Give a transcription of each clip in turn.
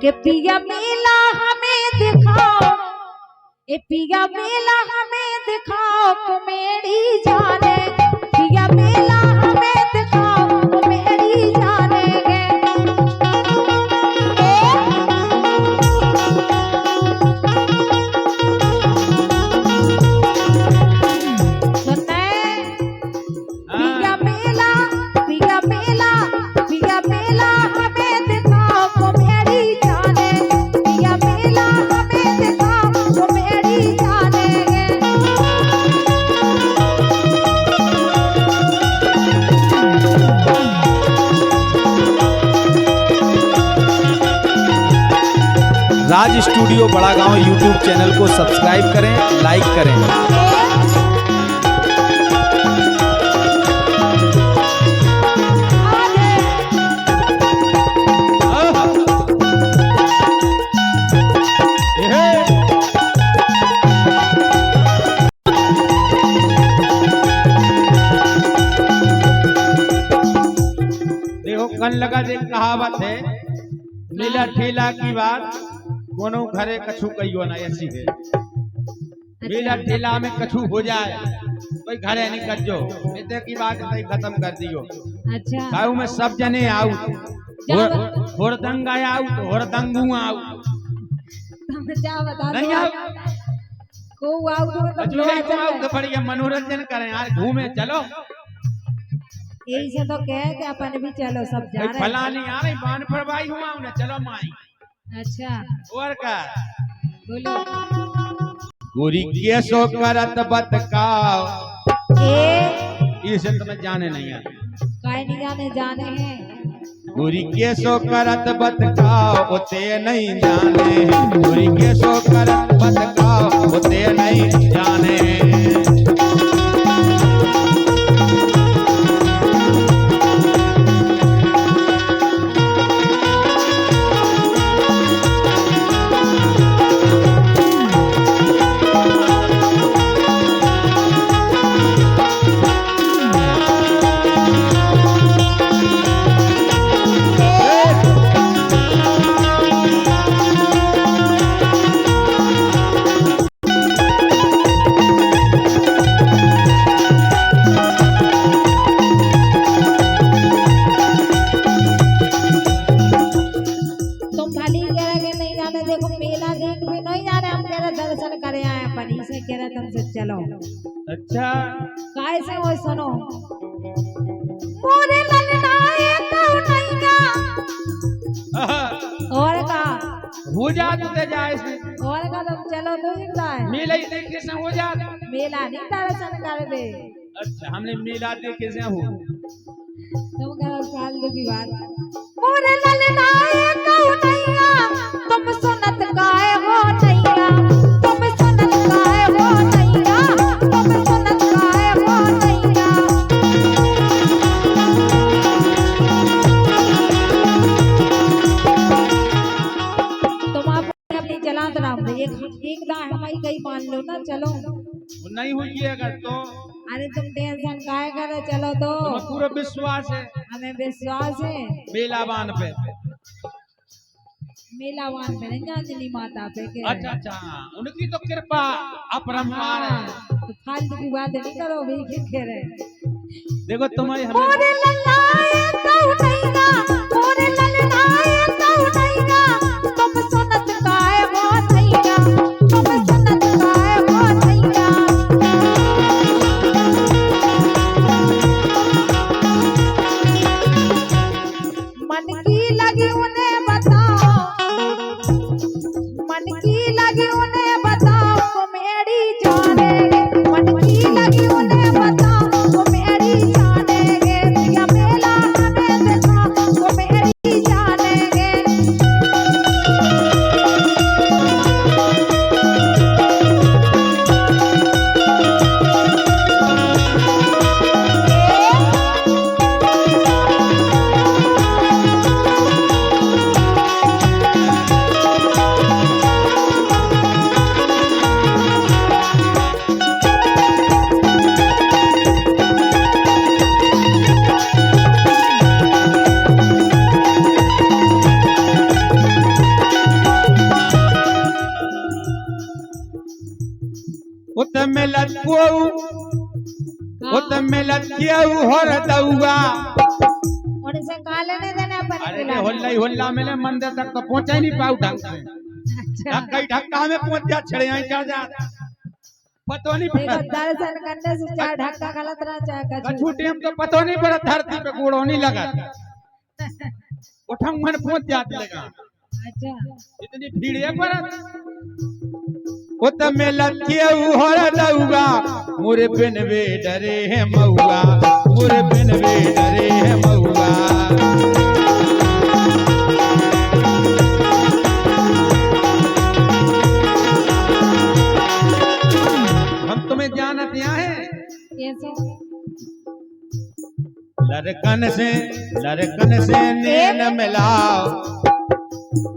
कि पिया मेला हमें दिखाओ, ए पिया मेला हमें दिखाओ कुमेरी जाने, पिया मेला हमें दिखाओ कुमेरी जाने गे। सुनने पिया मेला, पिया मेला, पिया मेला हमें दिखाओ कुमेरी जाने, पिया मेला हमें दिखाओ कुमेरी जाने गे। राज स्टूडियो बड़ा गांव यूट्यूब चैनल को सब्सक्राइब करें, लाइक करें। देखो कन लगा देख कहावत है, मिला ठेला की बात कोनो घरे कछु कहियो ना, ऐसी है। मिला ठेला में कछु हो जाए कोई घरे नहीं कर जो, इतने की बात नहीं खत्म कर दियो। अच्छा गाँव में सब जने आउ, होरदंग आउ तो होरदंगू आउ, क्या बता नहीं आउ को आओ अजू आउ तो बढ़िया मनोरंजन करें यार, घूमे चलो। यही से तो कहे कि अपन भी चलो, सब जा रहे हैं। फलानी आ रही बान पर भाई हुआ उन्हें चलो माई। अच्छा और का बोलो गोरी केसो करत बतकाओ, ए इसे तुम्हें जाने नहीं है। काय नहीं जाने, जाने हैं। गोरी केसो करत बतकाओ उते नहीं जाने, गोरी केसो करत बतकाओ उते नहीं जाने। तुम खाली कह रहे कि नहीं जाने, देखो मेला देख भी नहीं जा रहे, हम कह रहे दर्शन करे आए अपन, इसे कह रहे तुमसे चलो। अच्छा काय से वो सुनो मोरे ललनाए कौनैया, और का हो जा तो जाए से और का तुम चलो तो जाए मेला ही देखे से हो जा। मेला नहीं दर्शन कर दे। अच्छा हमने मेला देखे से हो, तुम कहो फालतू की बात। मोरे ललनाए कौनैया तुम सुनत काहे हो नैया, तुम सुनत काहे हो नैया, तुम सुनत काहे हो नैया। तुम आप अपनी चलात राम दे, एक दाह हमारी कहीं मान लो ना, चलो। वो नहीं हुई है अगर तो अरे तुम टेंशन काहे करे, चलो तो। तुम्हें पूरा विश्वास है हमें विश्वास है मेला बान पे। मेलावान में नहीं जानती माता पे के। अच्छा अच्छा उनकी तो कृपा अपरंपार है। तो फालतू की बात नहीं करो, भी खेरे। देखो तुम्हारी मोरे ललनाए कौनैया, मोरे ललनाए कौनैया तुम सुनत काहे हो नैया, तुम सुनत काहे हो नैया। मन की लगी उन्हें बताओ, मन की लगी उन्हें बताओ कुमेरी जाने गे, मन की लगी उन्हें बताओ कुमेरी जाने गे। पिया मेला हमें दिखाओ कुमेरी मिलत को उत मिलत केहू हर दउआ। उनसे कहा लेने देना पर अरे रे होल्ला ही होल्ला मिले मंदिर तक तो पहुंचा ही नहीं पाऊ ढंग से। अच्छा कई ढक्का में पहुंच जा छड़े आई क्या जा पतो नहीं देखो पड़ा दर्शन करने से चाहे ढक्का गलत ना चाहे कछु कछु टाइम तो पतो नहीं पड़ा धरती पे कूड़ो नहीं लगा उठंग मन पहुंच जाते लगा अच्छा इतनी भीड़ है पर उत मिलत केहू हर दउआ मोरे बिन वे डरे है मऊआ मोरे बिन वे डरे है मऊआ। हम तुम्हें जानत यहाँ है कैसे लड़कन से नैन मिलाओ।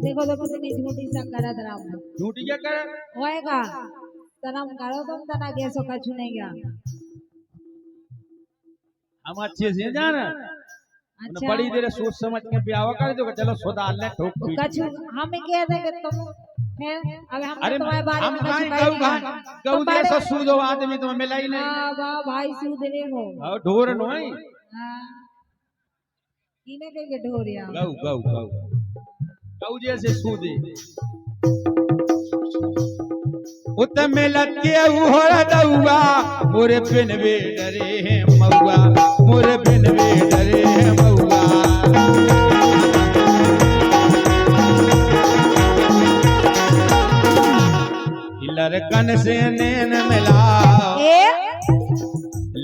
देखो देखो कितनी झूठी सा करत राम झूठी क्या कर होएगा तनम करो तुम तना कैसो कछु नहीं गया हम अच्छे से जान अच्छा बड़ी देर सोच समझ के ब्याह कर दो चलो सुधार ले ठोक पीट। कछु हम कह दे कि तुम फिर अब हम अरे तुम्हारे बारे हम में कछु गऊ कहेंगे गऊ जैसा सूदो आदमी तुम्हें मिला ही नहीं वाह वाह भाई सुधरे हो और ढोर नोई इने के ढोरिया गऊ गऊ गऊ गऊ जैसे सूदे उत मिलत केहू हर दउआ मोरे बिन वे डरे है मऊआ मोरे बिन वे डरे है मऊआ। लड़कन से नैन मिलाओ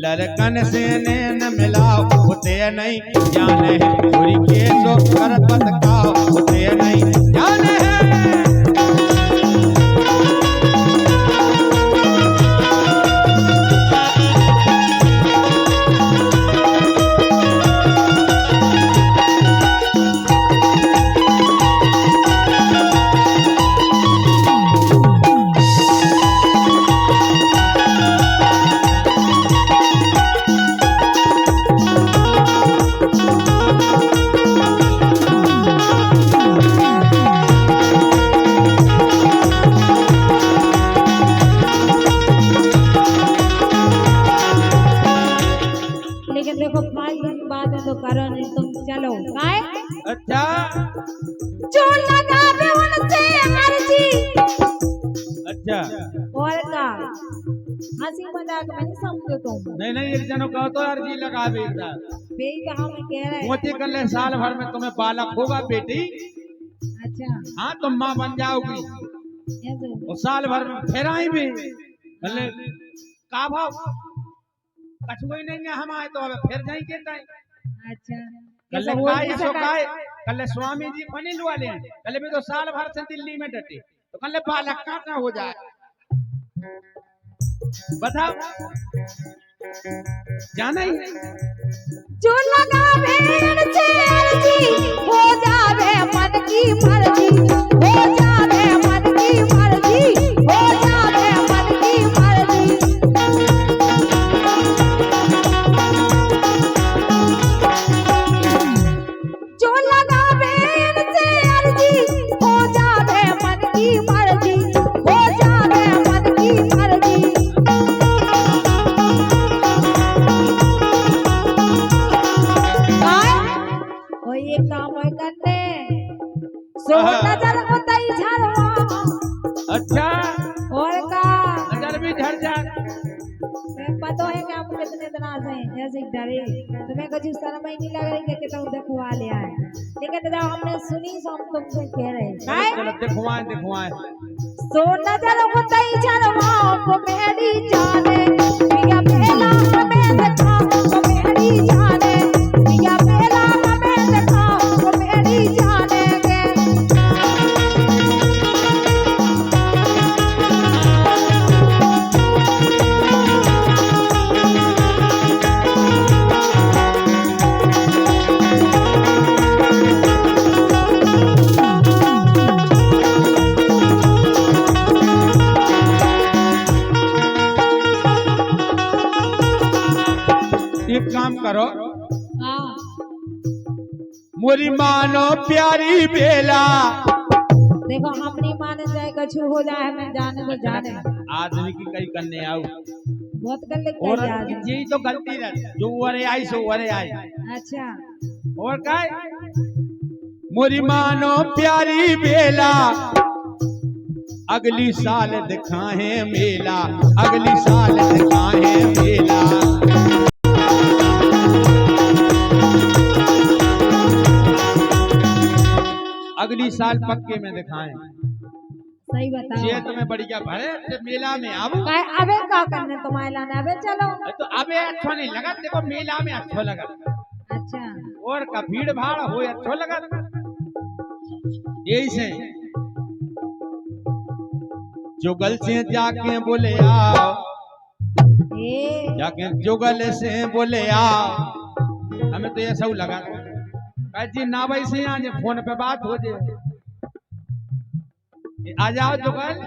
लड़कन से नैन मिलाओ होते नहीं जाने है पूरी के सो करपत का होते नहीं जाने है। लेकिन देखो 5 दिन बाद तो करो नहीं तुम चलो काय अच्छा जो लगावे उनसे मर्जी अच्छा और का हंसी मजाक में नहीं समझो तुम नहीं नहीं एक जनो कहो तो अर्जी लगा बेटा बेई का हम कह रहे हैं मोती कर ले साल भर में तुम्हें बालक होगा बेटी अच्छा हाँ तुम माँ बन जाओगी ऐसे और साल भर में फिर आई भी कल का भाव कछु ही नहीं है हम आए तो अब फिर जाएंगे अच्छा कल कैसे बोल काय नहीं सो सका? काय कल स्वामी जी फनील वाले हैं कल भी तो साल भर से दिल्ली में डटे तो कल बालक का हो जाए बताओ जाना ही है। जो लगावे उनसे मर्जी हो जावे मन की मर्जी हो जावे मन की मर्जी हो जावे मन की मर्जी जो लगावे उनसे मर्जी हो जावे मन की मर्जी हो जावे मन की मर्जी ओए ये काम है करने सो नजर होता ही झरवा अच्छा और का नजर भी झड़ जाए मैं पता है कि आप कितने दिन से ऐसे ही डरे तुम्हें कुछ शर्म ही नहीं लग रही कि तुम दिखवा लिया है लेकिन जब हमने सुनी तो हम तुमसे कह रहे हैं चलो दिखवाएं दिखवाएं सो नजर होता ही झरवा को मेरी जाने पिया पहला हमें देखा तो मेरी जाने पिया पहला हमें देखा तो मेरी जाने के एक काम करो हाँ मोरी मानो प्यारी बेला देखो अपनी माने जाए कछु हो जाए हमें जाने तो जाने आदमी की कई करने आओ बहुत कर ले और क्या याद है। यही तो गलती है जो वरे आई सो वरे आई अच्छा और काय मोरी मानो प्यारी बेला अगली साल दिखाए मेला अगली साल दिखाए मेला अगली साल पक्के में दिखाएं सही बताओ ये तुम्हें बढ़िया भरे तो मेला में आओ काय अबे का करने तुम्हारे लाने अबे चलो तो अबे अच्छा नहीं लगा देखो मेला में अच्छा लगा अच्छा और का भीड़ भाड़ हो अच्छा लगा यही से जुगल से जाके बोले आओ ए जाके जुगल से बोले आओ हमें तो ऐसा लगा जी ना भाई से आज फोन पे बात हो जाए आ जाओ जुगल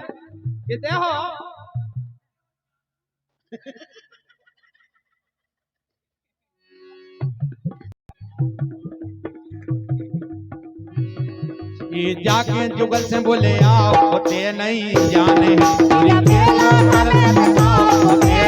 कितने हो ये जाके जुगल से बोले आओ होते नहीं जाने पूरी मेला हमें बताओ होते